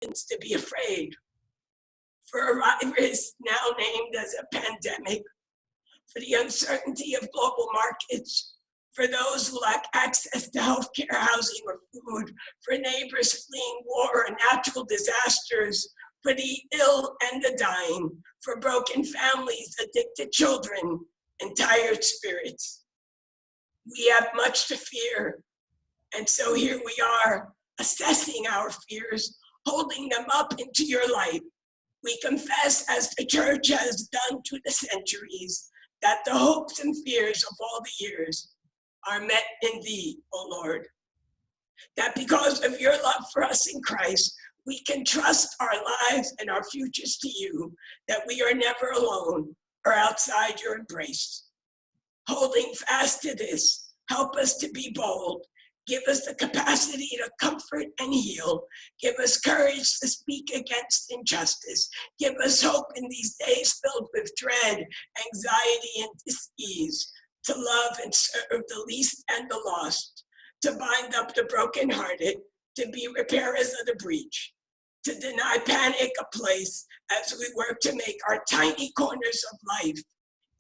reasons to be afraid. For a virus now named as a pandemic, for the uncertainty of global markets, for those who lack access to healthcare, housing, or food, for neighbors fleeing war and natural disasters, for the ill and the dying, for broken families, addicted children, and tired spirits. We have much to fear, and so here we are, assessing our fears, holding them up into your light. We confess, as the church has done through the centuries, that the hopes and fears of all the years are met in thee, O Lord. That because of your love for us in Christ, we can trust our lives and our futures to you, that we are never alone or outside your embrace. Holding fast to this, help us to be bold. Give us the capacity to comfort and heal. Give us courage to speak against injustice. Give us hope in these days filled with dread, anxiety, and dis-ease, to love and serve the least and the lost, to bind up the brokenhearted, to be repairers of the breach, to deny panic a place as we work to make our tiny corners of life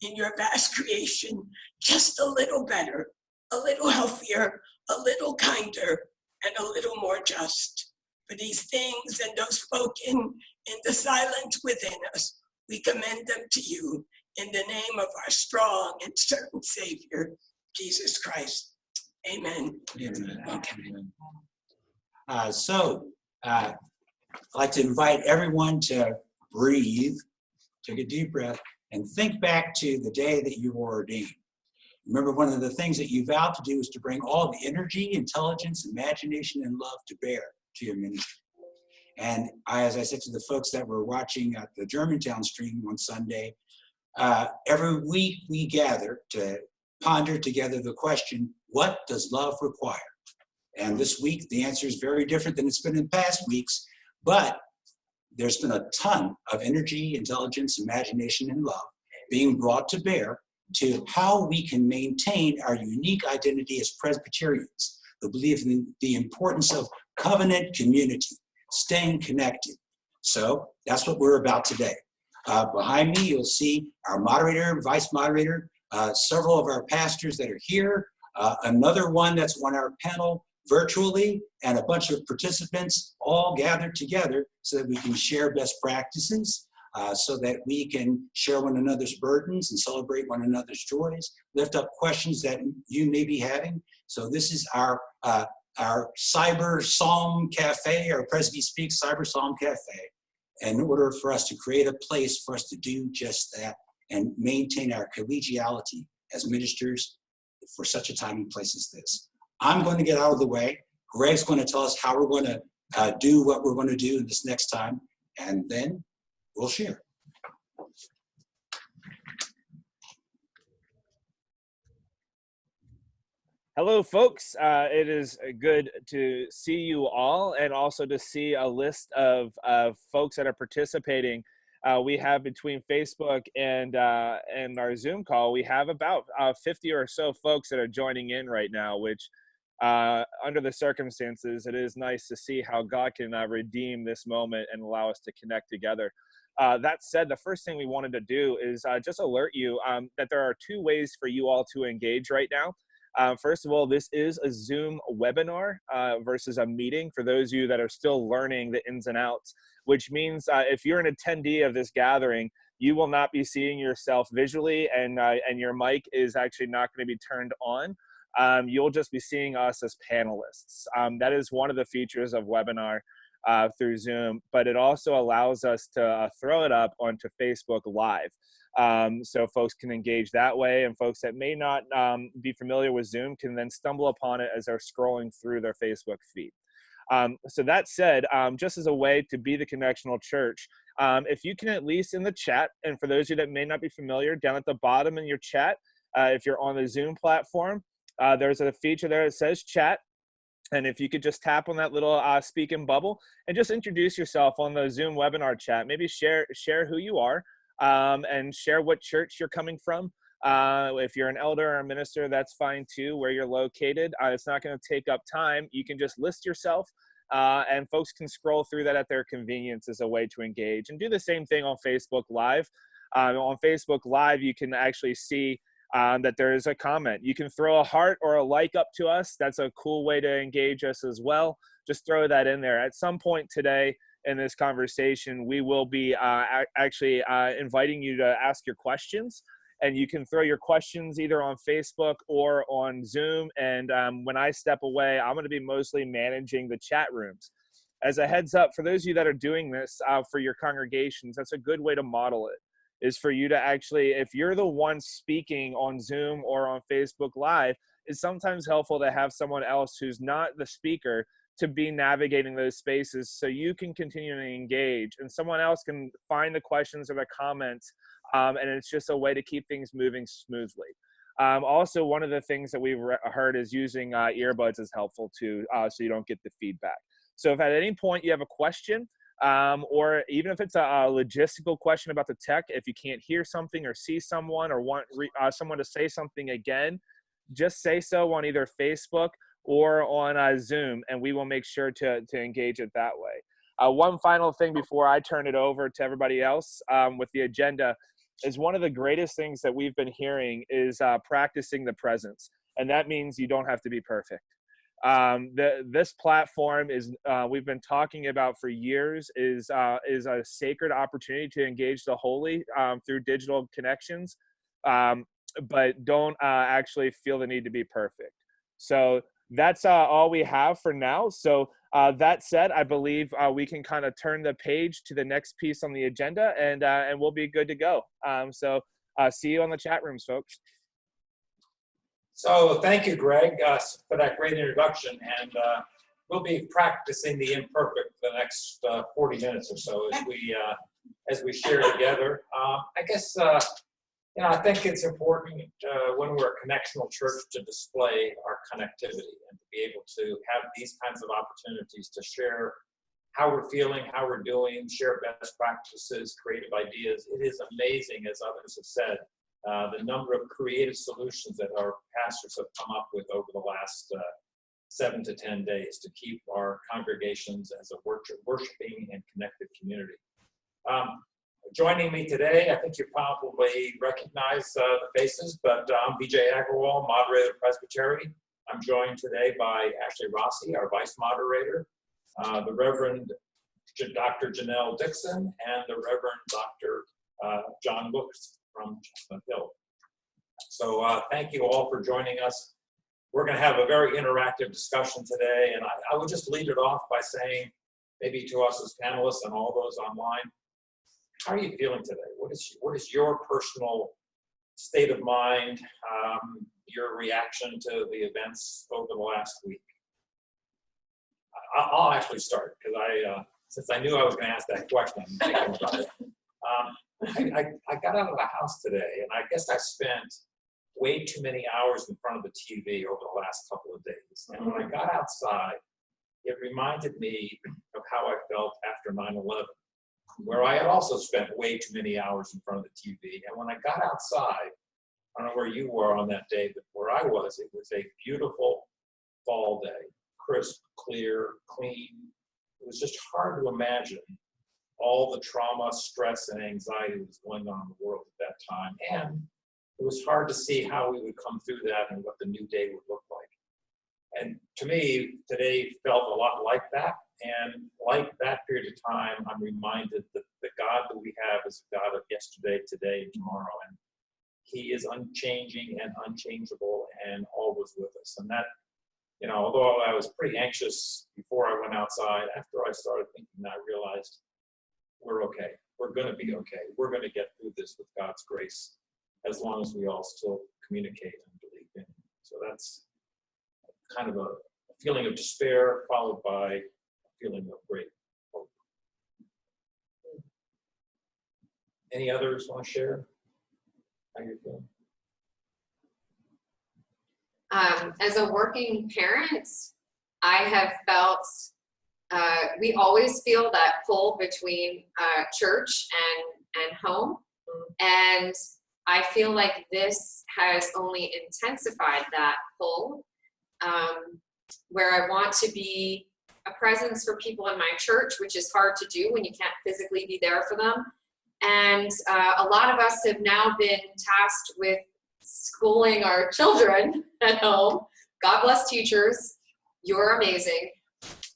in your vast creation just a little better, a little healthier, a little kinder, and a little more just. For these things and those spoken in the silence within us, we commend them to you in the name of our strong and certain Savior, Jesus Christ. Amen. Amen. I'd like to invite everyone to breathe, take a deep breath, and think back to the day that you were ordained. Remember, one of the things that you vowed to do is to bring all the energy, intelligence, imagination, and love to bear to your ministry. And as I said to the folks that were watching at the Germantown stream on Sunday, every week we gather to ponder together the question, what does love require? And this week, the answer is very different than it's been in past weeks, but there's been a ton of energy, intelligence, imagination, and love being brought to bear to how we can maintain our unique identity as Presbyterians, who believe in the importance of covenant community, staying connected. So that's what we're about today. Behind me, you'll see our moderator, vice moderator, several of our pastors that are here, another one that's on our panel virtually, and a bunch of participants all gathered together so that we can share best practices, so that we can share one another's burdens and celebrate one another's joys, lift up questions that you may be having. So this is our CyberPsalm Café, our PresbySpeak CyberPsalm Café, in order for us to create a place for us to do just that and maintain our collegiality as ministers for such a time and place as this. I'm going to get out of the way. Greg's going to tell us how we're going to do what we're going to do this next time, and then we'll share. Hello, folks. It is good to see you all, and also to see a list of folks that are participating. We have, between Facebook and our Zoom call, we have about 50 or so folks that are joining in right now, which under the circumstances, it is nice to see how God can redeem this moment and allow us to connect together. That said, the first thing we wanted to do is just alert you that there are two ways for you all to engage right now. First of all, this is a Zoom webinar versus a meeting for those of you that are still learning the ins and outs, which means if you're an attendee of this gathering, you will not be seeing yourself visually, and your mic is actually not going to be turned on. You'll just be seeing us as panelists. That is one of the features of webinar through Zoom, but it also allows us to throw it up onto Facebook Live. So folks can engage that way, and folks that may not be familiar with Zoom can then stumble upon it as they're scrolling through their Facebook feed. So that said, just as a way to be the connectional church, if you can at least in the chat, and for those of you that may not be familiar, down at the bottom in your chat, if you're on the Zoom platform, there's a feature there that says chat. And if you could just tap on that little speaking bubble and just introduce yourself on the Zoom webinar chat, maybe share who you are, and share what church you're coming from. If you're an elder or a minister, that's fine too, where you're located. It's not going to take up time. You can just list yourself and folks can scroll through that at their convenience as a way to engage. And do the same thing on Facebook Live. On Facebook Live, you can actually see that there is a comment. You can throw a heart or a like up to us. That's a cool way to engage us as well. Just throw that in there. At some point today in this conversation, we will be actually inviting you to ask your questions. And you can throw your questions either on Facebook or on Zoom. And when I step away, I'm going to be mostly managing the chat rooms. As a heads up, for those of you that are doing this for your congregations, that's a good way to model it, is for you to actually, if you're the one speaking on Zoom or on Facebook Live, it's sometimes helpful to have someone else who's not the speaker to be navigating those spaces so you can continue to engage and someone else can find the questions or the comments. And it's just a way to keep things moving smoothly. Also, one of the things that we've heard is using earbuds is helpful too, so you don't get the feedback. So if at any point you have a question, or even if it's a logistical question about the tech, if you can't hear something or see someone or want someone to say something again, just say so on either Facebook or on Zoom, and we will make sure to engage it that way. One final thing before I turn it over to everybody else with the agenda is one of the greatest things that we've been hearing is practicing the presence. And that means you don't have to be perfect. This platform is, we've been talking about for years, is a sacred opportunity to engage the holy through digital connections, but don't actually feel the need to be perfect. So that's all we have for now. So that said, I believe we can kind of turn the page to the next piece on the agenda, and we'll be good to go. So see you on the chat rooms, folks. So thank you, Greg, for that great introduction. And we'll be practicing the imperfect for the next 40 minutes or so as we share together. I guess, I think it's important when we're a connectional church to display our connectivity and to be able to have these kinds of opportunities to share how we're feeling, how we're doing, share best practices, creative ideas. It is amazing, as others have said, the number of creative solutions that our pastors have come up with over the last 7 to 10 days to keep our congregations as a worshiping and connected community. Joining me today, I think you probably recognize the faces, but I'm Vijay Aggarwal, Moderator, Presbytery. I'm joined today by Ashley Rossi, our Vice Moderator, the Reverend Dr. Janel Dixon, and the Reverend Dr. John Wilkinson from Chestnut Hill. So thank you all for joining us. We're going to have a very interactive discussion today, and I would just lead it off by saying, maybe to us as panelists and all those online, how are you feeling today? What is your personal state of mind, your reaction to the events over the last week? I'll actually start, because since I knew I was going to ask that question, I'm thinking about it. I got out of the house today, and I guess I spent way too many hours in front of the TV over the last couple of days. And when I got outside, it reminded me of how I felt after 9/11, where I had also spent way too many hours in front of the TV. And when I got outside, I don't know where you were on that day, but where I was, it was a beautiful fall day, crisp, clear, clean. It was just hard to imagine all the trauma, stress, and anxiety that was going on in the world at that time. And it was hard to see how we would come through that and what the new day would look like. And to me, today felt a lot like that. And like that period of time, I'm reminded that the God that we have is a God of yesterday, today, and tomorrow. And he is unchanging and unchangeable and always with us. And that, although I was pretty anxious before I went outside, after I started thinking, I realized we're okay. We're going to be okay. We're going to get through this with God's grace, as long as we all still communicate and believe in him. So that's kind of a feeling of despair followed by a feeling of great hope. Any others want to share how you're feeling? As a working parent, I have felt, we always feel that pull between church and home. And I feel like this has only intensified that pull, where I want to be a presence for people in my church, which is hard to do when you can't physically be there for them. And a lot of us have now been tasked with schooling our children at home. God bless teachers. You're amazing.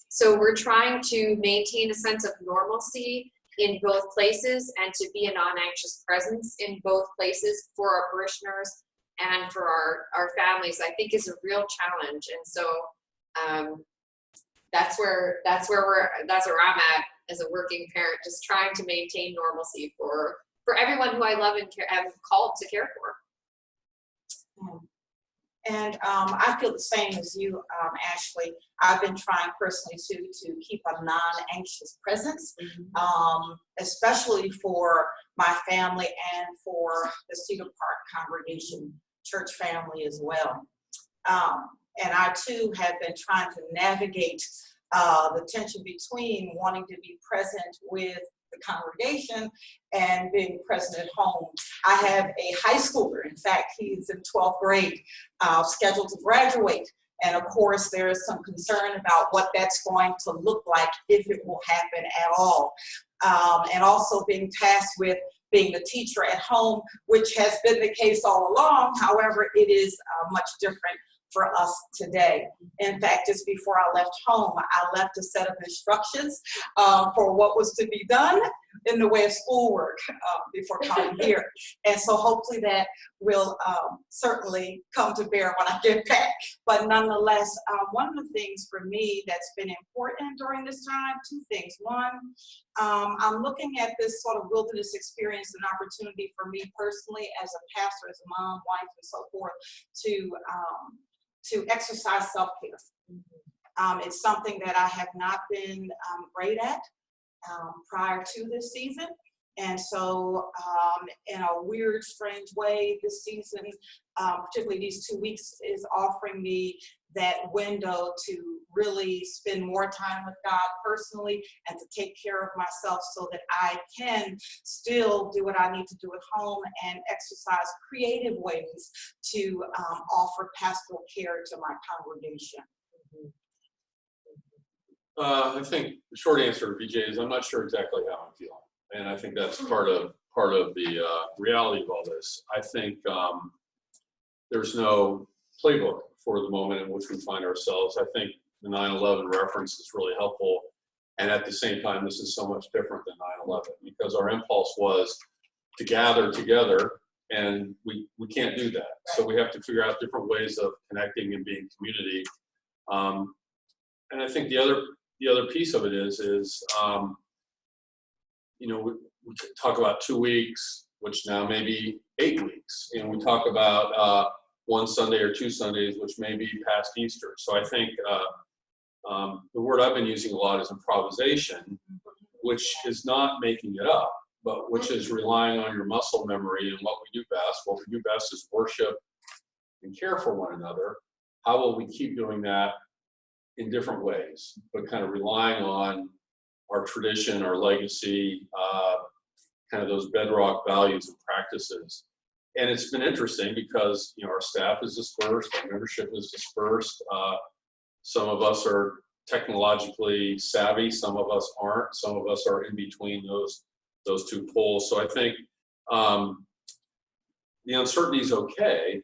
So we're trying to maintain a sense of normalcy in both places and to be a non-anxious presence in both places for our parishioners and for our families, I think is a real challenge. And so that's where I'm at as a working parent, just trying to maintain normalcy for everyone who I love and am called to care for. And I feel the same as you, Ashley. I've been trying personally to keep a non-anxious presence, especially for my family and for the Cedar Park congregation church family as well. And I too have been trying to navigate the tension between wanting to be present with the congregation and being present at home. I have a high schooler. In fact, he's in 12th grade, scheduled to graduate. And of course, there is some concern about what that's going to look like, if it will happen at all. And also being tasked with being the teacher at home, which has been the case all along. However, it is much different for us today. In fact, just before I left home, I left a set of instructions for what was to be done in the way of schoolwork before coming here. And so hopefully that will certainly come to bear when I get back. But nonetheless, one of the things for me that's been important during this time, two things. One, I'm looking at this sort of wilderness experience, an opportunity for me personally as a pastor, as a mom, wife, and so forth, to exercise self-care. It's something that I have not been great at prior to this season. And so in a weird, strange way, this season, particularly these 2 weeks, is offering me that window to really spend more time with God personally and to take care of myself so that I can still do what I need to do at home and exercise creative ways to offer pastoral care to my congregation. I think the short answer to Vijay is I'm not sure exactly how I'm feeling. And I think that's part of the reality of all this. I think there's no playbook for the moment in which we find ourselves. I think the 9/11 reference is really helpful. And at the same time, this is so much different than 9/11 because our impulse was to gather together, and we can't do that. So we have to figure out different ways of connecting and being community. And I think the other piece of it is you know, we talk about 2 weeks, which now may be 8 weeks, and we talk about one Sunday or 2 Sundays, which may be past Easter. So I think the word I've been using a lot is improvisation, which is not making it up, but which is relying on your muscle memory and what we do best. What we do best is worship and care for one another. How will we keep doing that in different ways, but kind of relying on our tradition, our legacy, kind of those bedrock values and practices. And it's been interesting because, you know, our staff is dispersed, our membership is dispersed. Some of us are technologically savvy, some of us aren't, some of us are in between those two poles. So I think the uncertainty is okay,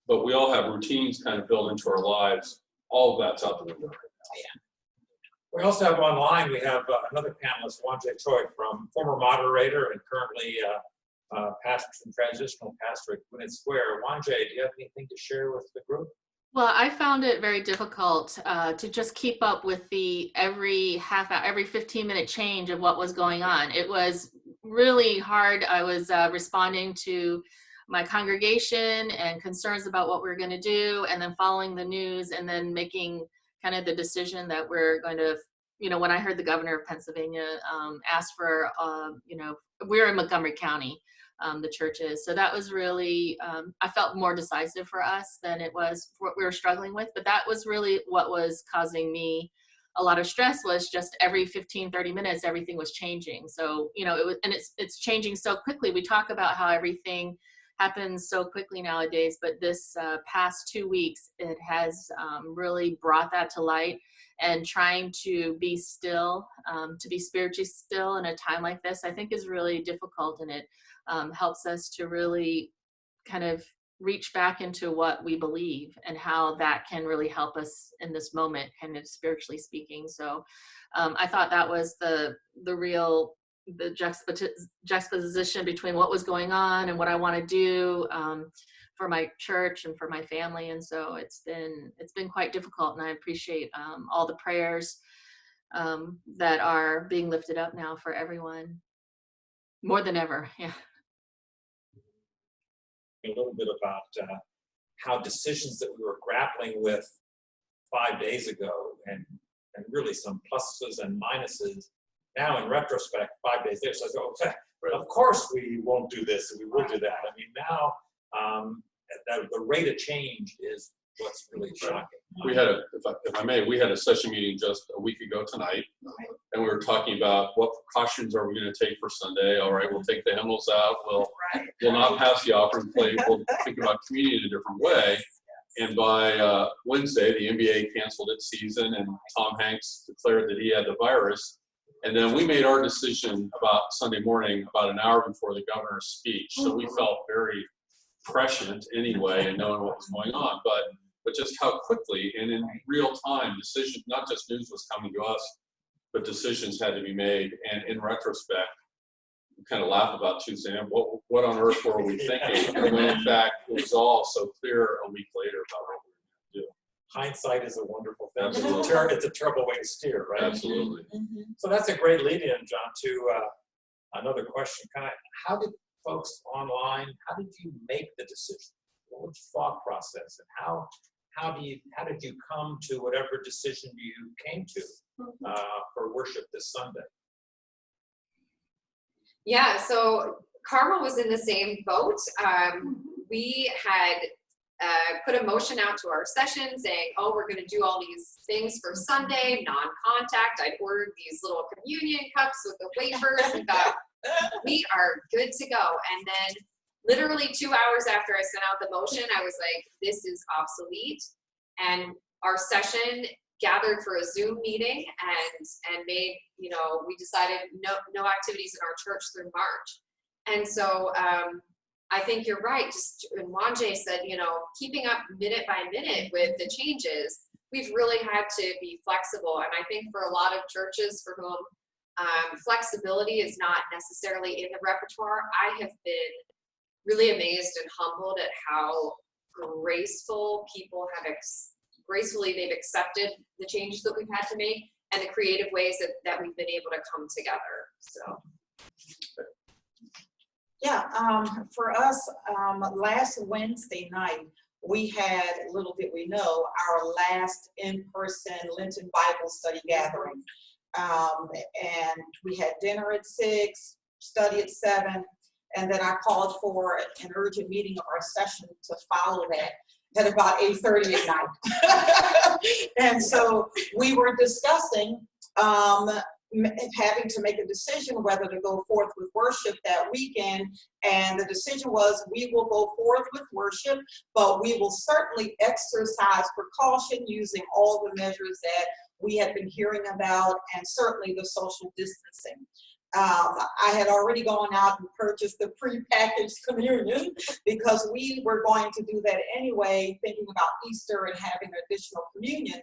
but we all have routines kind of built into our lives. All of that's out the window right now. Yeah. We also have online, we have another panelist, Wonjae Choi, from former moderator and currently pastor and transitional pastor at Gwinnett Square. Wonjae, do you have anything to share with the group? Well, I found it very difficult to just keep up with the every 15-minute change of what was going on. It was really hard. I was responding to my congregation and concerns about what we were going to do, and then following the news, and then making kind of the decision that we're going to, you know, when I heard the governor of Pennsylvania ask for, you know, we're in Montgomery County, the church is. So that was really, I felt more decisive for us than it was for what we were struggling with. But that was really what was causing me a lot of stress, was just every 15, 30 minutes, everything was changing. So, you know, it was, and it's changing so quickly. We talk about how everything happens so quickly nowadays, but this past 2 weeks, it has really brought that to light. And trying to be still, to be spiritually still in a time like this, I think is really difficult, and it helps us to really kind of reach back into what we believe and how that can really help us in this moment, kind of spiritually speaking. So I thought that was the juxtaposition between what was going on and what I want to do for my church and for my family. And so it's been quite difficult, and I appreciate all the prayers that are being lifted up now for everyone more than ever. Yeah. A little bit about how decisions that we were grappling with 5 days ago, and really some pluses and minuses. Now, in retrospect, 5 days later, so I go, okay, of course we won't do this and we will do that. I mean, now the rate of change is what's really shocking. We had if I may, we had a session meeting just a week ago tonight, and we were talking about what precautions are we going to take for Sunday. All right, we'll take the hymnals out. We'll not pass the offering plate. We'll think about communion in a different way. And by Wednesday, the NBA canceled its season, and Tom Hanks declared that he had the virus. And then we made our decision about Sunday morning, about an hour before the governor's speech. So we felt very prescient anyway in knowing what was going on. But just how quickly and in real time decisions, not just news was coming to us, but decisions had to be made. And in retrospect, we kind of laugh about Tuesday night. What on earth were we thinking? And when in fact it was all so clear a week later about what we were going to do. Hindsight is a wonderful thing. Absolutely. It's a terrible way to steer, right? Absolutely. So that's a great lead-in, John, to another question. How did folks online, how did you make the decision? What was your thought process, and how did you come to whatever decision you came to for worship this Sunday? Yeah, so Karma was in the same boat. We had put a motion out to our session saying, oh, we're going to do all these things for Sunday, non-contact. I'd ordered these little communion cups with the wafers and thought, we are good to go. And then literally 2 hours after I sent out the motion, I was like, this is obsolete. And our session gathered for a Zoom meeting and made, we decided no activities in our church through March. And so I think you're right. Just when Wonjae said, keeping up minute by minute with the changes, we've really had to be flexible. And I think for a lot of churches for whom flexibility is not necessarily in the repertoire, I have been really amazed and humbled at how graceful people have gracefully they've accepted the changes that we've had to make and the creative ways that we've been able to come together. So. Yeah, for us, last Wednesday night, we had, little did we know, our last in-person Lenten Bible study gathering. And we had dinner at 6, study at 7, and then I called for an urgent meeting of our session to follow that at about 8:30 at night. And so we were discussing having to make a decision whether to go forth with worship that weekend. And the decision was, we will go forth with worship, but we will certainly exercise precaution using all the measures that we had been hearing about, and certainly the social distancing. I had already gone out and purchased the pre-packaged communion because we were going to do that anyway, thinking about Easter and having an additional communion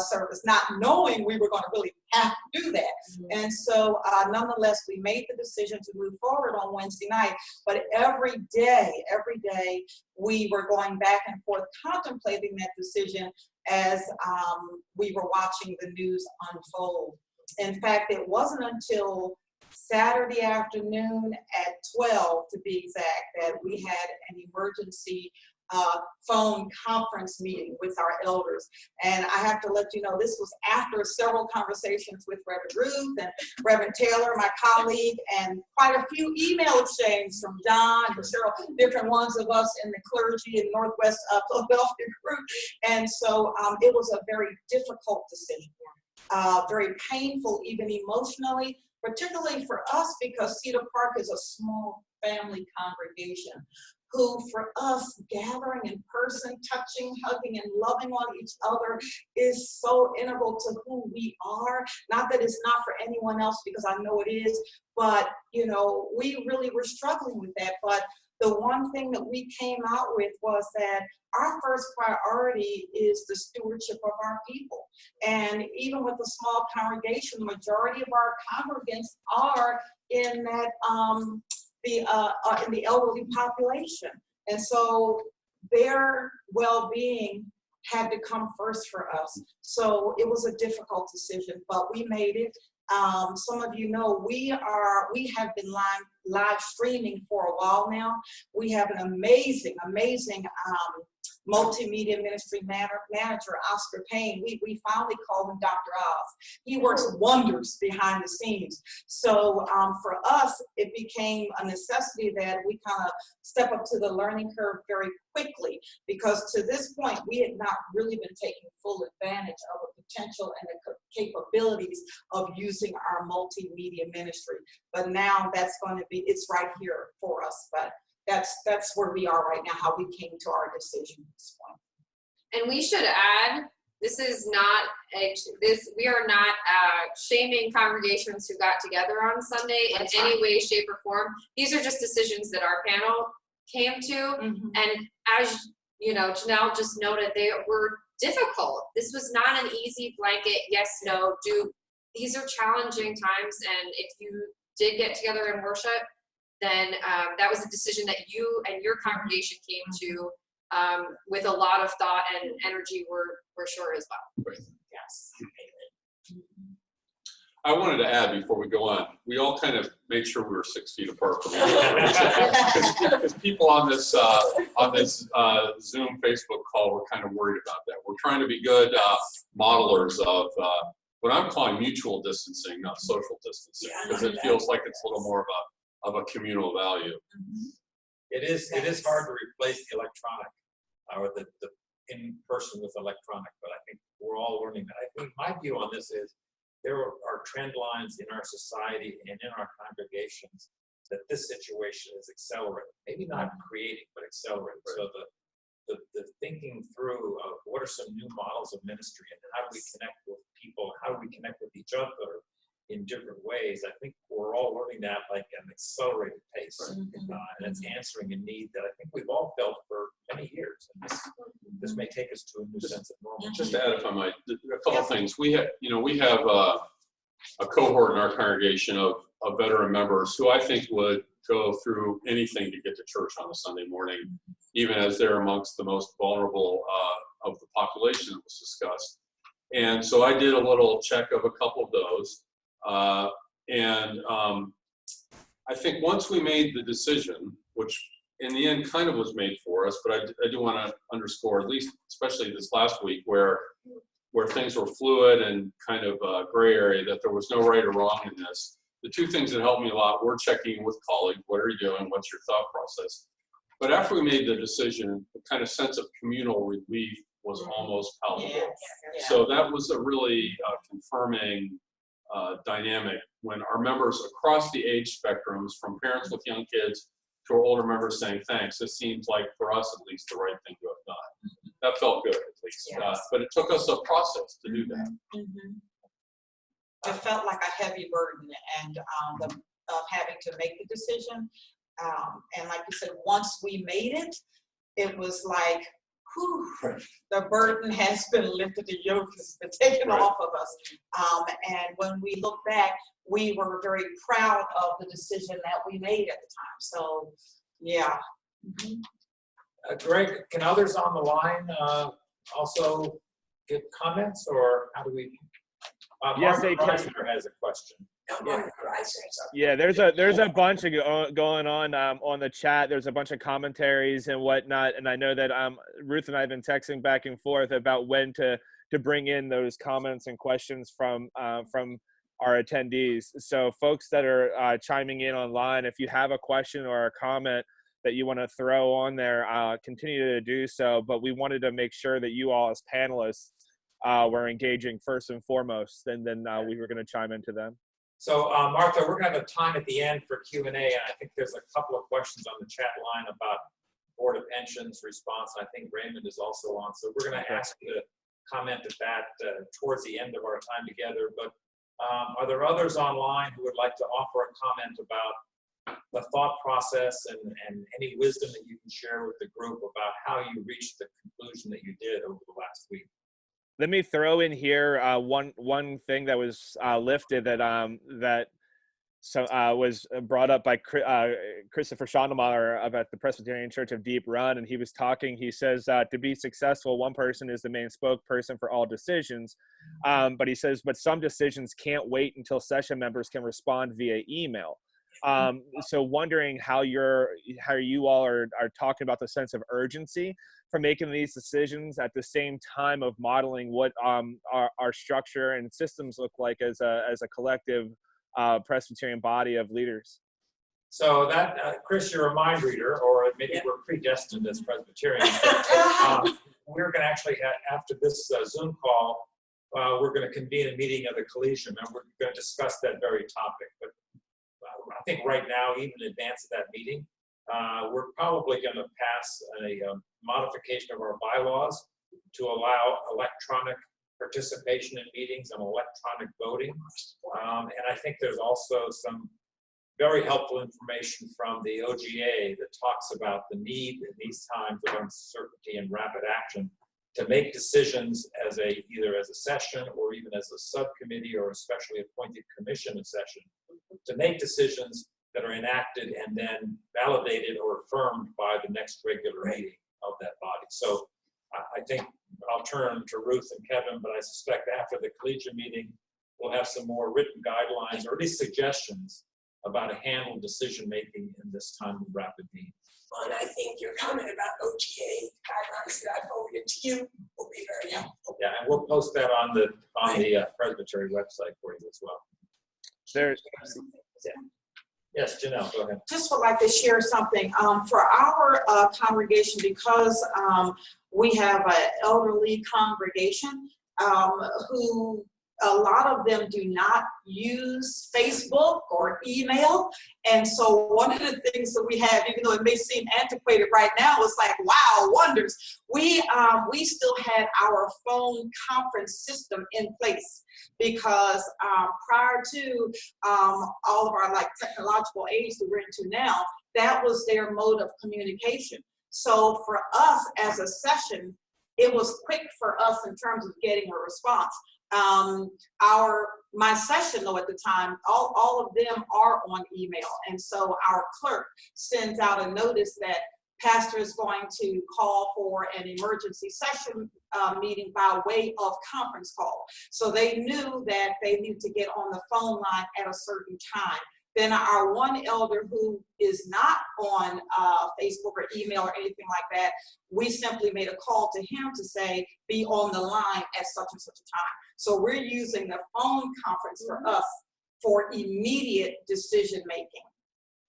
service, not knowing we were going to really have to do that. Mm-hmm. And so nonetheless, we made the decision to move forward on Wednesday night, but every day, we were going back and forth contemplating that decision as we were watching the news unfold. In fact, it wasn't until Saturday afternoon at 12, to be exact, that we had an emergency phone conference meeting with our elders. And I have to let you know, this was after several conversations with Reverend Ruth and Reverend Taylor, my colleague, and quite a few email exchanges from John and Cheryl, different ones of us in the clergy in Northwest Philadelphia group. And so it was a very difficult decision, very painful, even emotionally, particularly for us because Cedar Park is a small family congregation. who for us, gathering in person, touching, hugging, and loving on each other is so integral to who we are. Not that it's not for anyone else, because I know it is, but you know, we really were struggling with that. But the one thing that we came out with was that our first priority is the stewardship of our people. And even with a small congregation, the majority of our congregants are in that in the elderly population. And so their well-being had to come first for us. So it was a difficult decision, but we made it. Some of you know we have been live streaming for a while now. We have an amazing multimedia ministry manager, Oscar Payne. We finally called him Dr. Oz. He works wonders behind the scenes. So for us, it became a necessity that we kind of step up to the learning curve very quickly, because to this point, we had not really been taking full advantage of the potential and the capabilities of using our multimedia ministry. But now that's going to be, it's right here for us. But that's where we are right now, how we came to our decision at this point. And we should add, this is not we are not shaming congregations who got together on Sunday in any way, shape, or form. These are just decisions that our panel came to. Mm-hmm. And as you know, Janel just noted, they were difficult. This was not an easy blanket, yes, no, do. These are challenging times, and if you did get together and worship, then that was a decision that you and your congregation came to with a lot of thought and energy, we're sure as well. Right. Yes. I wanted to add before we go on, we all kind of made sure we were 6 feet apart from each other. Because people on this Zoom Facebook call were kind of worried about that. We're trying to be good modelers of what I'm calling mutual distancing, not social distancing, because it feels like it's a little more of a communal value. It is hard to replace the electronic or the in-person with electronic, but I think we're all learning that. I think my view on this is there are trend lines in our society and in our congregations that this situation is accelerating, maybe not creating, but accelerating. So the thinking through of what are some new models of ministry and how do we connect with people, how do we connect with each other in different ways, I think we're all learning that like an accelerated pace. And it's answering a need that I think we've all felt for many years. And this may take us to a new sense of normal. Just to add, if I might, a couple of things. We have a cohort in our congregation of veteran members who I think would go through anything to get to church on a Sunday morning, even as they're amongst the most vulnerable of the population that was discussed. And so I did a little check of a couple of those. I think once we made the decision, which in the end kind of was made for us, but I do want to underscore, at least especially this last week where things were fluid and kind of gray area, that there was no right or wrong in this. The two things that helped me a lot were checking with colleagues, what are you doing, what's your thought process? But after we made the decision, the kind of sense of communal relief was almost palpable. Yes. So that was a really confirming dynamic when our members across the age spectrums, from parents with young kids to our older members, saying thanks. This seems like, for us at least, the right thing to have done. That felt good, at least. Yes. But it took us a process to do that. It felt like a heavy burden, and of having to make the decision. And like you said, once we made it, it was like, whew, the burden has been lifted, the yoke has been taken off of us. And when we look back, we were very proud of the decision that we made at the time. So, yeah. Greg, can others on the line also give comments, or how do we? Yes, they can. Has a question. Yeah, there's a bunch of going on the chat. There's a bunch of commentaries and whatnot, and I know that Ruth and I have been texting back and forth about when to bring in those comments and questions from our attendees. So folks that are chiming in online, if you have a question or a comment that you want to throw on there, continue to do so. But we wanted to make sure that you all as panelists were engaging first and foremost, and then we were going to chime into them. So Martha, we're going to have a time at the end for Q&A, and I think there's a couple of questions on the chat line about Board of Pensions response. I think Raymond is also on. So we're going to ask you to comment at that towards the end of our time together. But are there others online who would like to offer a comment about the thought process and any wisdom that you can share with the group about how you reached the conclusion that you did over the last week? Let me throw in here one thing that was lifted that was brought up by Christopher Schondelmeyer about the Presbyterian Church of Deep Run, and he was talking. He says to be successful, one person is the main spokesperson for all decisions, but he says, but some decisions can't wait until session members can respond via email. So wondering how you all are talking about the sense of urgency for making these decisions at the same time of modeling what our structure and systems look like as a collective Presbyterian body of leaders. So that, Chris, you're a mind reader, or maybe we're predestined as Presbyterians. We're going to actually, after this Zoom call, we're going to convene a meeting of the collegium, and we're going to discuss that very topic. But I think right now, even in advance of that meeting, we're probably going to pass a modification of our bylaws to allow electronic participation in meetings and electronic voting. And I think there's also some very helpful information from the OGA that talks about the need in these times of uncertainty and rapid action to make decisions as either as a session or even as a subcommittee or a specially appointed commission session, to make decisions that are enacted and then validated or affirmed by the next regular meeting of that body. So I think I'll turn to Ruth and Kevin, but I suspect after the collegiate meeting, we'll have some more written guidelines or at least suggestions about a handled decision-making in this time of rapid need. Well, and I think your comment about OGA guidelines that I forwarded to you will be very helpful. Yeah, and we'll post that on the Presbytery website for you as well. Yes, Janelle, go ahead. Just would like to share something. For our congregation, because we have an elderly congregation who a lot of them do not use Facebook or email. And so one of the things that we have, even though it may seem antiquated right now, is like, wow, wonders. We still had our phone conference system in place because prior to all of our like technological age that we're into now, that was their mode of communication. So for us as a session, it was quick for us in terms of getting a response. My session though at the time, all of them are on email, and so our clerk sends out a notice that pastor is going to call for an emergency session meeting by way of conference call. So they knew that they needed to get on the phone line at a certain time. Then our one elder who is not on Facebook or email or anything like that, we simply made a call to him to say, be on the line at such and such a time. So we're using the phone conference for us for immediate decision making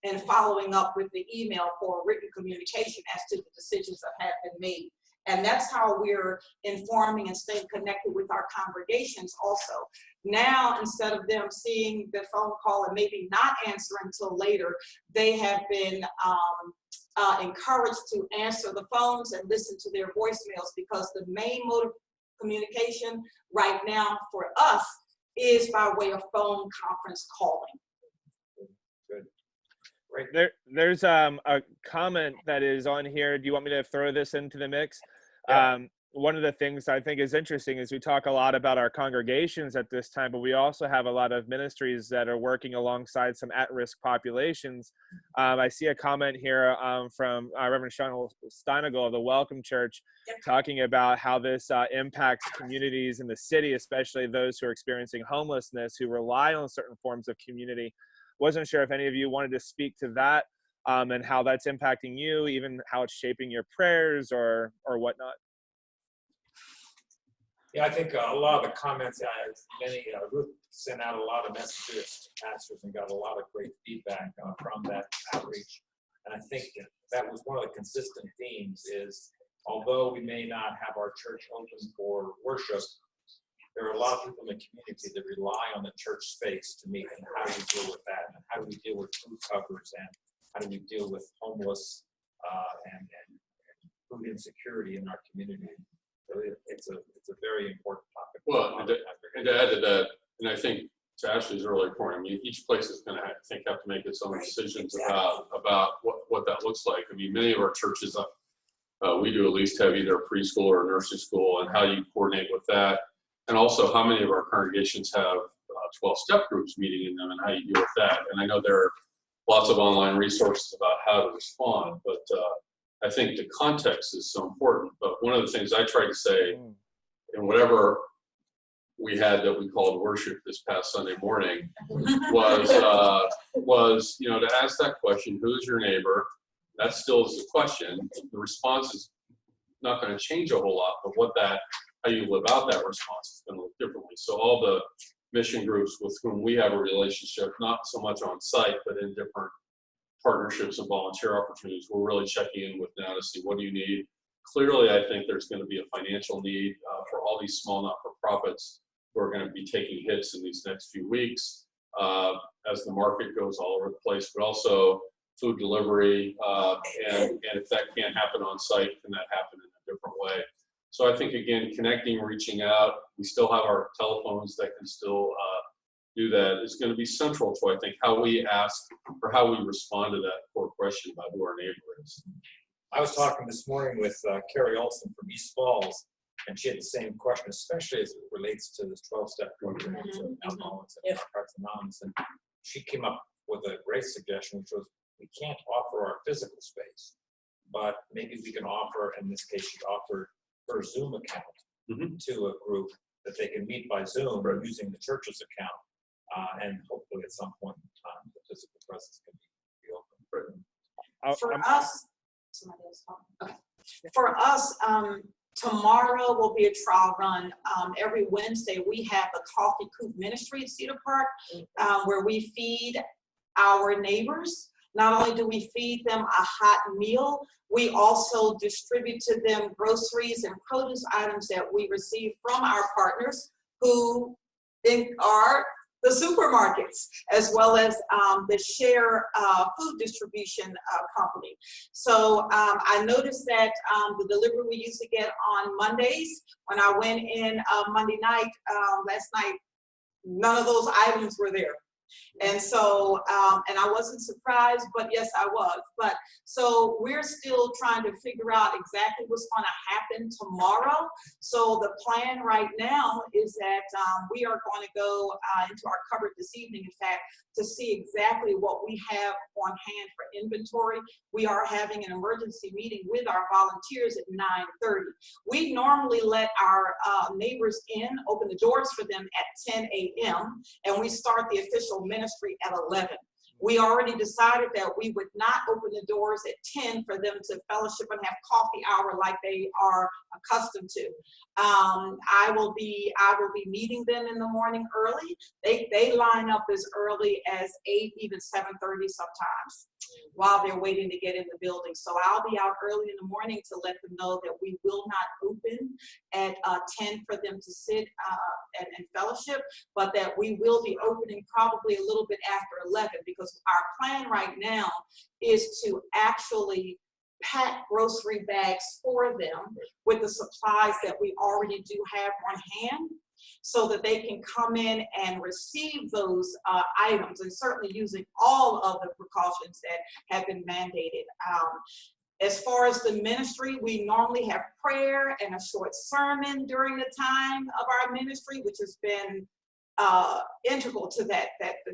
and following up with the email for written communication as to the decisions that have been made. And that's how we're informing and staying connected with our congregations also. Now, instead of them seeing the phone call and maybe not answer until later, they have been encouraged to answer the phones and listen to their voicemails, because the main mode of communication right now for us is by way of phone conference calling. Good. Right. There's a comment that is on here. Do you want me to throw this into the mix? Yeah. One of the things I think is interesting is we talk a lot about our congregations at this time, but we also have a lot of ministries that are working alongside some at-risk populations. I see a comment here from Reverend Janel Dixon of the Welcome Church talking about how this impacts communities in the city, especially those who are experiencing homelessness, who rely on certain forms of community. Wasn't sure if any of you wanted to speak to that and how that's impacting you, even how it's shaping your prayers or whatnot. Yeah, I think a lot of the comments, Ruth sent out a lot of messages to pastors and got a lot of great feedback from that outreach. And I think that was one of the consistent themes is, although we may not have our church open for worship, there are a lot of people in the community that rely on the church space to meet. And how do we deal with that? And how do we deal with food covers? And how do we deal with homeless and food insecurity in our community. So it's a very important topic. Well, and to add to that, and I think to Ashley's earlier point, I mean, each place is going to have to make its own decisions about what that looks like. I mean, many of our churches, we do at least have either a preschool or a nursery school, and how you coordinate with that, and also how many of our congregations have 12-step groups meeting in them, and how you deal with that. And I know there are lots of online resources about how to respond, but I think the context is so important. But one of the things I tried to say in whatever we had that we called worship this past Sunday morning was to ask that question, who's your neighbor? That still is the question. The response is not going to change a whole lot, but how you live out that response is going to look differently. So all the mission groups with whom we have a relationship, not so much on site, but in different partnerships and volunteer opportunities, we're really checking in with now to see what do you need. Clearly, I think there's going to be a financial need for all these small not-for-profits who are going to be taking hits in these next few weeks as the market goes all over the place, but also food delivery, and if that can't happen on site, can that happen in a different way? So I think, again, connecting, reaching out, we still have our telephones that can still do that. Is going to be central to, I think, how we ask or how we respond to that core question about who our neighbor is. I was talking this morning with Carrie Olson from East Falls, and she had the same question, especially as it relates to this 12-step program of Alcoholics and Narcotics Anonymous. And she came up with a great suggestion, which was we can't offer our physical space, but maybe we can offer, in this case, she offered her Zoom account to a group that they can meet by Zoom or using the church's account, and hopefully at some point in time the physical presence can be open. For us, somebody else talking. Okay. For us, tomorrow will be a trial run. Every Wednesday we have a coffee coop ministry at Cedar Park, where we feed our neighbors. Not only do we feed them a hot meal, we also distribute to them groceries and produce items that we receive from our partners, who are the supermarkets, as well as the share food distribution company. So I noticed that the delivery we used to get on Mondays, when I went in Monday night, last night, none of those items were there. And so, and I wasn't surprised, but yes, I was. But so we're still trying to figure out exactly what's going to happen tomorrow. So the plan right now is that we are going to go into our cupboard this evening, in fact, to see exactly what we have on hand for inventory. We are having an emergency meeting with our volunteers at 9:30. We normally let our neighbors in, open the doors for them at 10 a.m., and we start the official ministry at 11. We already decided that we would not open the doors at 10 for them to fellowship and have coffee hour like they are accustomed to. I will be meeting them in the morning early. They line up as early as 8, even 7:30 sometimes, while they're waiting to get in the building. So I'll be out early in the morning to let them know that we will not open at 10 for them to sit and fellowship, but that we will be opening probably a little bit after 11, because our plan right now is to actually pack grocery bags for them with the supplies that we already do have on hand, so that they can come in and receive those items, and certainly using all of the precautions that have been mandated. As far as the ministry, we normally have prayer and a short sermon during the time of our ministry, which has been integral to the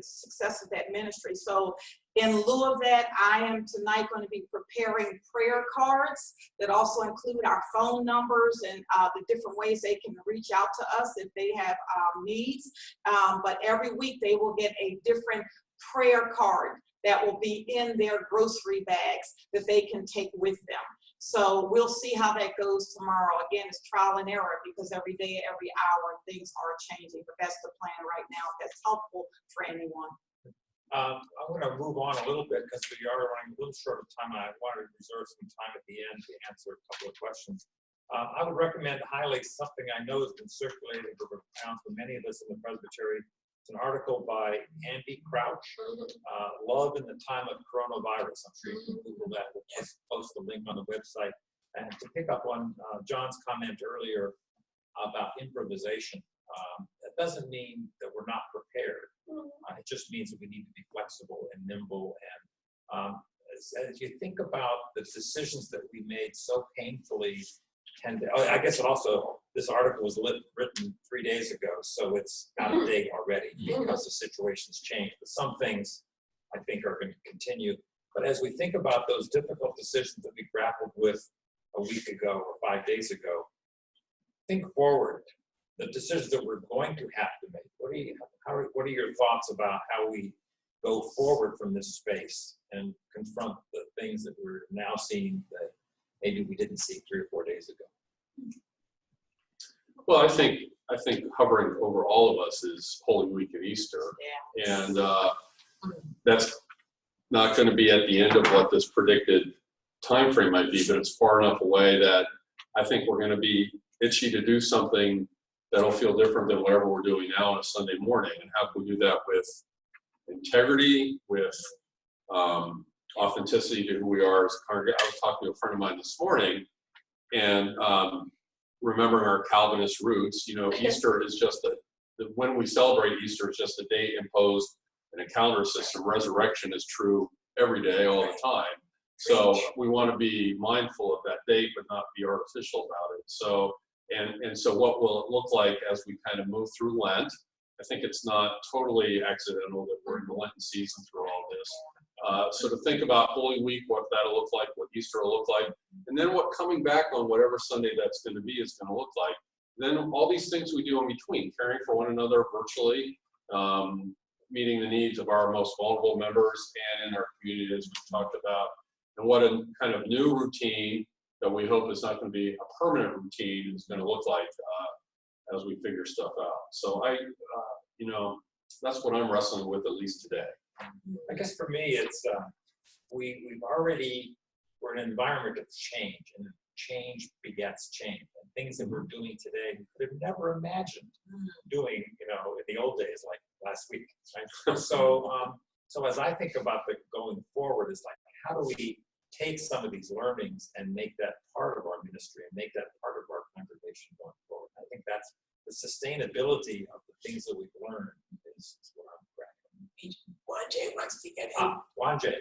success of that ministry. So in lieu of that, I am tonight going to be preparing prayer cards that also include our phone numbers and the different ways they can reach out to us if they have needs. But every week they will get a different prayer card that will be in their grocery bags that they can take with them. So we'll see how that goes tomorrow. Again, it's trial and error, because every day, every hour, things are changing. But that's the plan right now, if that's helpful for anyone. I'm going to move on a little bit because we are running a little short of time. I wanted to reserve some time at the end to answer a couple of questions. I would recommend highly something I know has been circulated around for many of us in the Presbytery. It's an article by Andy Crouch, Love in the Time of Coronavirus. I'm sure you can Google that. We'll post the link on the website. And to pick up on John's comment earlier about improvisation, that doesn't mean that we're not prepared. It just means that we need to be flexible and nimble. And as you think about the decisions that we made so painfully, I guess it also, this article was written 3 days ago, so it's out of date already because the situation's changed. But some things I think are going to continue. But as we think about those difficult decisions that we grappled with a week ago or 5 days ago, think forward. The decisions that we're going to have to make. What are your thoughts about how we go forward from this space and confront the things that we're now seeing that maybe we didn't see 3 or 4 days ago? Well, I think hovering over all of us is Holy Week and Easter, and that's not going to be at the end of what this predicted time frame might be, but it's far enough away that I think we're going to be itchy to do something that'll feel different than whatever we're doing now on a Sunday morning. And how can we do that with integrity, with authenticity to who we are as a congregation? I was talking to a friend of mine this morning, and remembering our Calvinist roots, you know, Easter is just when we celebrate Easter, it's just a date imposed in a calendar system. Resurrection is true every day, all the time. So we want to be mindful of that date, but not be artificial about it. So, and so what will it look like as we kind of move through Lent? I think it's not totally accidental that we're in the Lenten season through all this. So to think about Holy Week, what that'll look like, what Easter will look like, and then what coming back on whatever Sunday that's going to be is going to look like. Then all these things we do in between, caring for one another virtually, meeting the needs of our most vulnerable members and in our community, as we talked about, and what a kind of new routine that we hope is not going to be a permanent routine is going to look like as we figure stuff out. So you know, that's what I'm wrestling with, at least today. I guess for me, it's we're in an environment of change, and change begets change. And things that we're doing today, we could have never imagined doing, you know, in the old days, like last week. Right? So as I think about the going forward, is like, how do we take some of these learnings and make that part of our ministry and make that part of our congregation going forward? I think that's the sustainability of the things that we've learned is what I'm tracking. Wonjae wants to get in. Wonjae.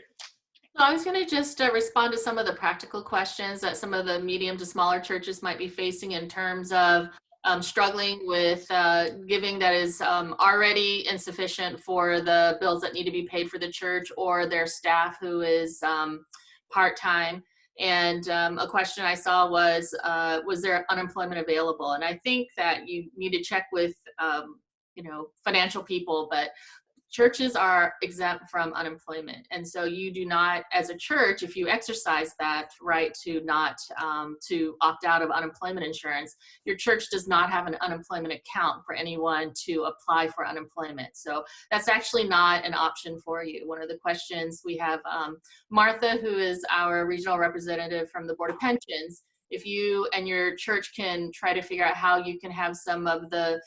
So I was going to just respond to some of the practical questions that some of the medium to smaller churches might be facing in terms of struggling with giving that is already insufficient for the bills that need to be paid for the church, or their staff who is part-time. And a question I saw was there unemployment available? And I think that you need to check with, you know, financial people, but churches are exempt from unemployment. And so you do not, as a church, if you exercise that right to not, to opt out of unemployment insurance, your church does not have an unemployment account for anyone to apply for unemployment. So that's actually not an option for you. One of the questions we have, Martha, who is our regional representative from the Board of Pensions, if you and your church can try to figure out how you can have some of the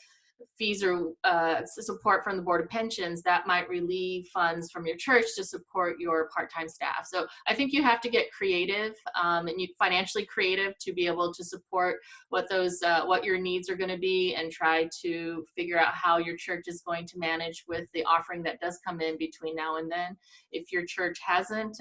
fees or support from the Board of Pensions, that might relieve funds from your church to support your part-time staff. So I think you have to get creative and you financially creative to be able to support what those what your needs are going to be, and try to figure out how your church is going to manage with the offering that does come in between now and then. If your church hasn't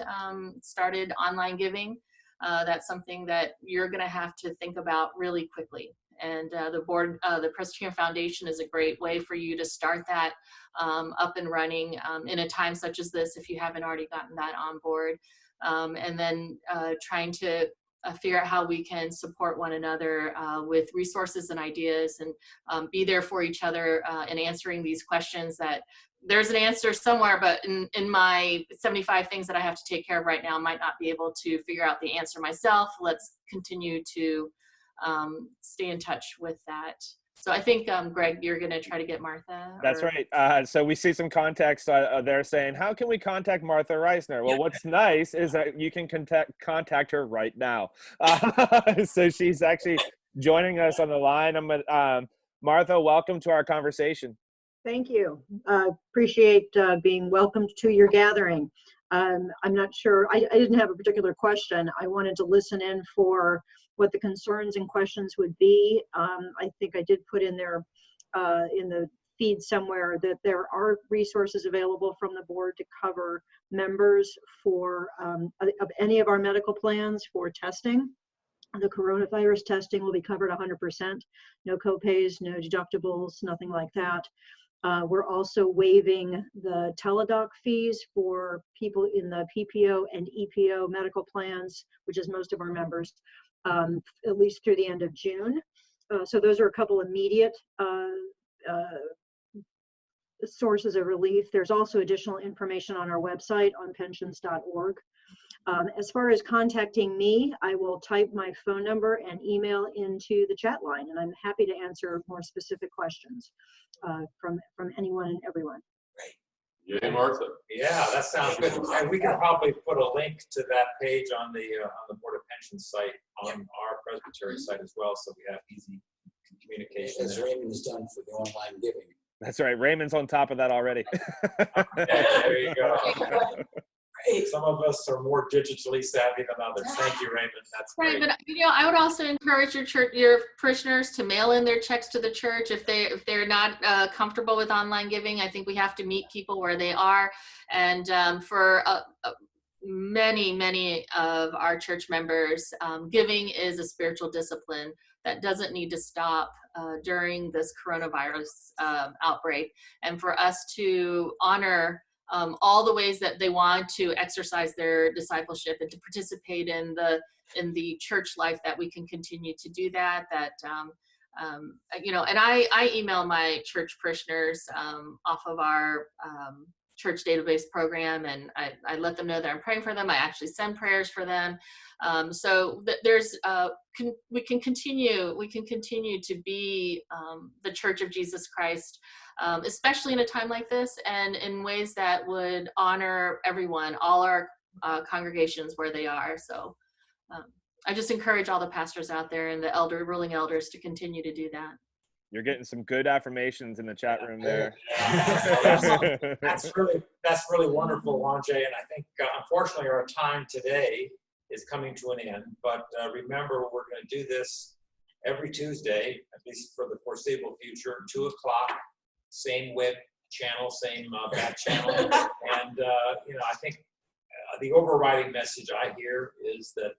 started online giving, that's something that you're going to have to think about really quickly. And the board, the Presbyterian Foundation is a great way for you to start that up and running in a time such as this, if you haven't already gotten that on board. And then trying to figure out how we can support one another with resources and ideas, and be there for each other in answering these questions that there's an answer somewhere, but in my 75 things that I have to take care of right now, I might not be able to figure out the answer myself. Let's continue to stay in touch with that. So I think, Greg, you're going to try to get Martha. That's right. So we see some context there saying, how can we contact Martha Reisner? Well, what's nice is that you can contact her right now. So she's actually joining us on the line. Martha, welcome to our conversation. Thank you. Appreciate being welcomed to your gathering. I'm not sure, I didn't have a particular question. I wanted to listen in for what the concerns and questions would be. I think I did put in there in the feed somewhere that there are resources available from the board to cover members for of any of our medical plans for testing. The coronavirus testing will be covered 100%. No copays, no deductibles, nothing like that. We're also waiving the teledoc fees for people in the PPO and EPO medical plans, which is most of our members, at least through the end of June. So those are a couple immediate sources of relief. There's also additional information on our website on pensions.org. As far as contacting me, I will type my phone number and email into the chat line, and I'm happy to answer more specific questions from anyone and everyone. Yay, Martha. Yeah, that sounds good. And we can probably put a link to that page on the Board of Pensions site on our Presbytery site as well, so we have easy communication. As Raymond has done for the online giving. That's right. Raymond's on top of that already. There you go. Some of us are more digitally savvy than others. Thank you, Raymond. That's Right, great. but I would also encourage your parishioners to mail in their checks to the church if they're not comfortable with online giving. I think we have to meet people where they are, and for many of our church members, giving is a spiritual discipline that doesn't need to stop during this coronavirus outbreak, and for us to honor all the ways that they want to exercise their discipleship and to participate in the church life, that we can continue to do that. And I email my church parishioners off of our church database program, and I let them know that I'm praying for them. I actually send prayers for them. So there's we can continue to be the Church of Jesus Christ, especially in a time like this, and in ways that would honor everyone, all our congregations where they are. So I just encourage all the pastors out there and the ruling elders to continue to do that. You're getting some good affirmations in the chat room there. That's really wonderful, Wonjae. And I think, unfortunately, our time today is coming to an end. But remember, we're going to do this every Tuesday, at least for the foreseeable future, 2 o'clock, same web channel, same back channel. And, I think the overriding message I hear is that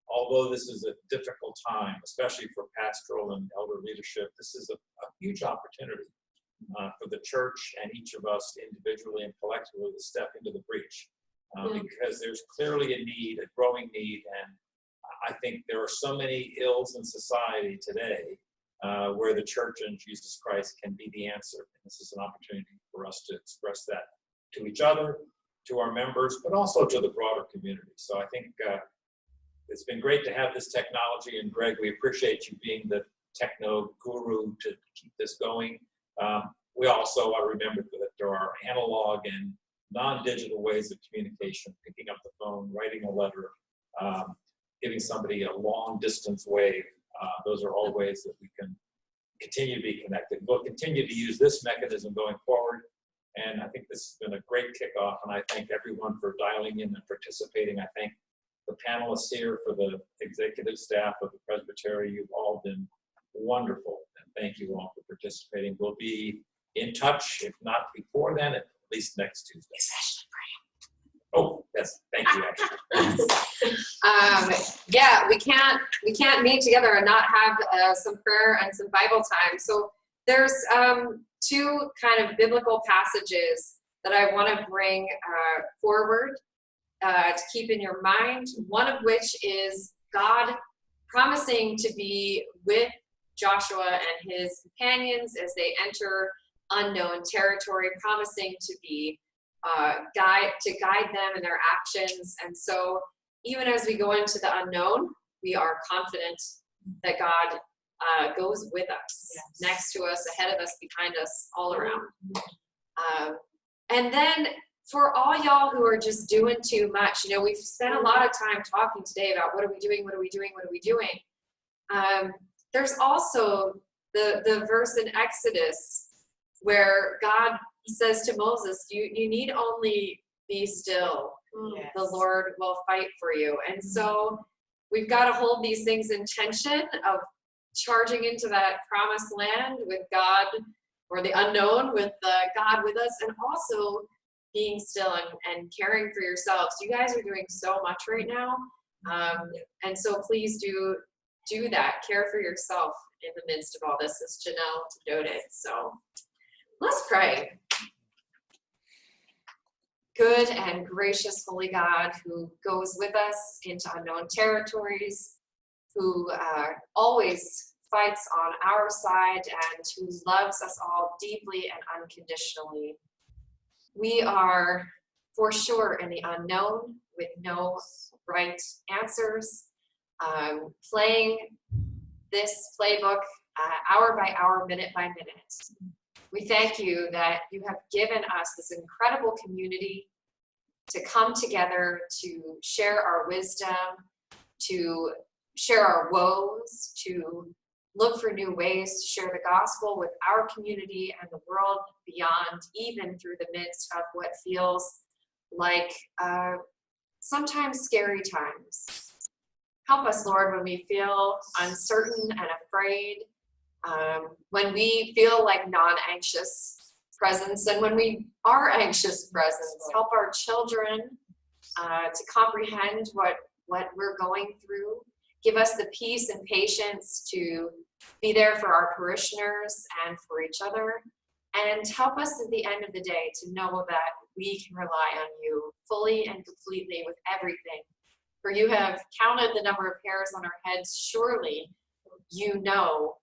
although this is a difficult time, especially for pastoral and elder leadership, this is a huge opportunity for the church and each of us individually and collectively to step into the breach, because there's clearly a need, a growing need, and I think there are so many ills in society today where the church and Jesus Christ can be the answer. And this is an opportunity for us to express that to each other, to our members, but also to the broader community. So I think it's been great to have this technology, and Greg, we appreciate you being the techno guru to keep this going. We also remember that there are analog and non-digital ways of communication, picking up the phone, writing a letter, giving somebody a long distance wave. Those are all ways that we can continue to be connected. We'll continue to use this mechanism going forward. And I think this has been a great kickoff, and I thank everyone for dialing in and participating. I thank the panelists here, for the executive staff of the Presbytery. You've all been wonderful, and thank you all for participating. We'll be in touch, if not before then, at least next Tuesday. Oh, yes, thank you, actually. Yeah, we can't meet together and not have some prayer and some Bible time. So there's 2 kind of biblical passages that I want to bring forward to keep in your mind. One of which is God promising to be with Joshua and his companions as they enter unknown territory, promising to be guide them in their actions. And so even as we go into the unknown, we are confident that God goes with us, next to us, ahead of us, behind us, all around. And then for all y'all who are just doing too much, we've spent a lot of time talking today about what are we doing, what are we doing, what are we doing. There's also the verse in Exodus where God says to Moses, you need only be still. Yes. The Lord will fight for you. And so we've got to hold these things in tension of charging into that promised land with God, or the unknown with God with us, and also being still and caring for yourselves. You guys are doing so much right now. And so please do that. Care for yourself in the midst of all this, as Janel noted. So let's pray. Good and gracious holy God, who goes with us into unknown territories, who always fights on our side, and who loves us all deeply and unconditionally. We are for sure in the unknown with no right answers, playing this playbook hour by hour, minute by minute. We thank you that you have given us this incredible community to come together, to share our wisdom, to share our woes, to look for new ways to share the gospel with our community and the world beyond, even through the midst of what feels like sometimes scary times. Help us, Lord, when we feel uncertain and afraid, when we feel like non-anxious presence, and when we are anxious presence. Help our children to comprehend what we're going through. Give us the peace and patience to be there for our parishioners and for each other. And help us at the end of the day to know that we can rely on you fully and completely with everything. For you have counted the number of hairs on our heads. Surely you know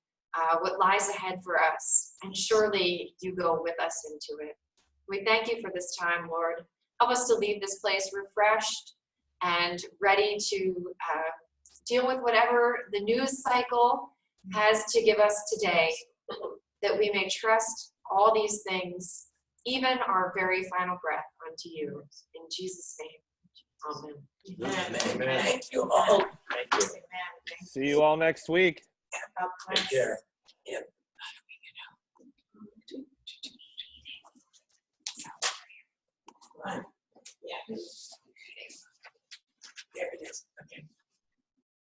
what lies ahead for us, and surely you go with us into it. We thank you for this time, Lord. Help us to leave this place refreshed and ready to deal with whatever the news cycle has to give us today, that we may trust all these things, even our very final breath, unto you. In Jesus' name, amen. Amen. Thank you all. Thank you. Amen. See you all next week. God bless. Take care. Yep. Yeah. There it is. Okay.